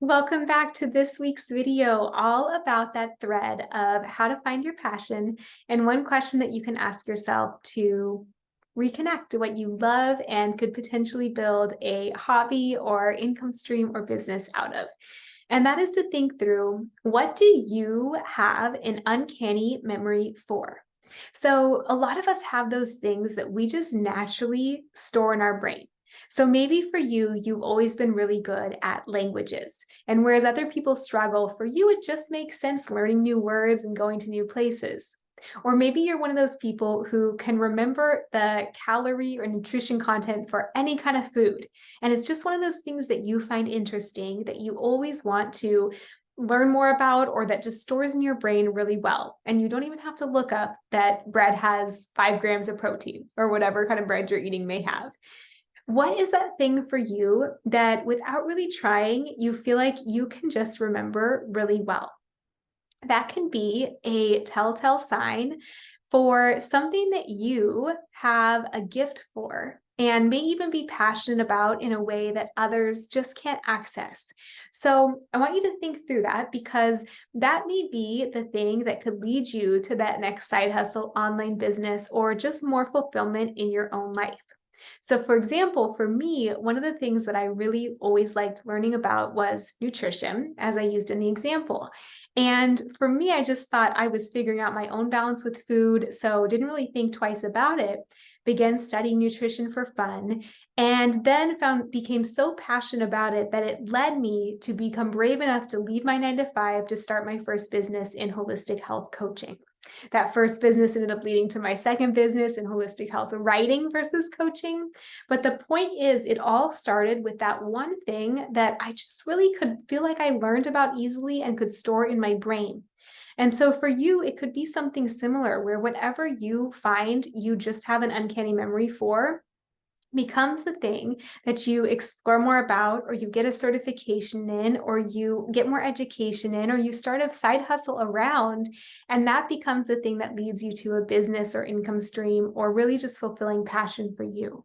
Welcome back to this week's video, all about that thread of how to find your passion and one question that you can ask yourself to reconnect to what you love and could potentially build a hobby or income stream or business out of. And that is to think through, what do you have an uncanny memory for? So a lot of us have those things that we just naturally store in our brain. So maybe for you, you've always been really good at languages. And whereas other people struggle, for you, it just makes sense learning new words and going to new places. Or maybe you're one of those people who can remember the calorie or nutrition content for any kind of food. And it's just one of those things that you find interesting that you always want to learn more about, or that just stores in your brain really well. And you don't even have to look up that bread has 5 grams of protein or whatever kind of bread you're eating may have. What is that thing for you that without really trying, you feel like you can just remember really well? That can be a telltale sign for something that you have a gift for and may even be passionate about in a way that others just can't access. So I want you to think through that, because that may be the thing that could lead you to that next side hustle, online business, or just more fulfillment in your own life. So, for example, for me, one of the things that I really always liked learning about was nutrition, as I used in the example. And for me, I just thought I was figuring out my own balance with food, so didn't really think twice about it. Began studying nutrition for fun, and then became so passionate about it that it led me to become brave enough to leave my 9 to 5 to start my first business in holistic health coaching. That first business ended up leading to my second business in holistic health writing versus coaching. But the point is, it all started with that one thing that I just really could feel like I learned about easily and could store in my brain. And so for you, it could be something similar where whatever you find you just have an uncanny memory for becomes the thing that you explore more about, or you get a certification in, or you get more education in, or you start a side hustle around, and that becomes the thing that leads you to a business or income stream, or really just fulfilling passion for you.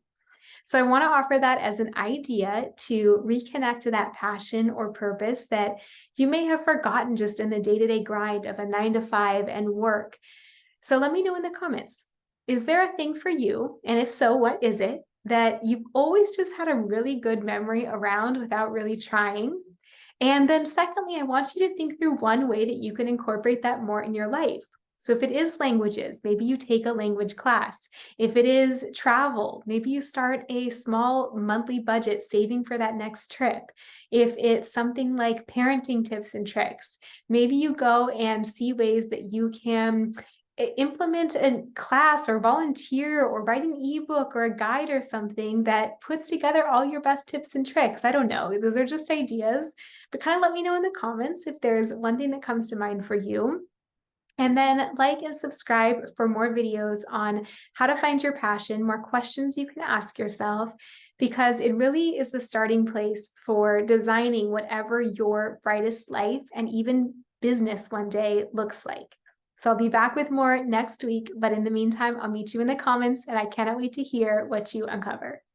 So I want to offer that as an idea to reconnect to that passion or purpose that you may have forgotten just in the day-to-day grind of a 9 to 5 and work. So let me know in the comments, is there a thing for you? And if so, what is it that you've always just had a really good memory around without really trying? And then secondly, I want you to think through one way that you can incorporate that more in your life. So if it is languages, maybe you take a language class. If it is travel, maybe you start a small monthly budget saving for that next trip. If it's something like parenting tips and tricks, maybe you go and see ways that you can implement a class or volunteer or write an ebook or a guide or something that puts together all your best tips and tricks. I don't know. Those are just ideas, but kind of let me know in the comments if there's one thing that comes to mind for you. And then like and subscribe for more videos on how to find your passion, more questions you can ask yourself, because it really is the starting place for designing whatever your brightest life and even business one day looks like. So I'll be back with more next week, but in the meantime, I'll meet you in the comments, and I cannot wait to hear what you uncover.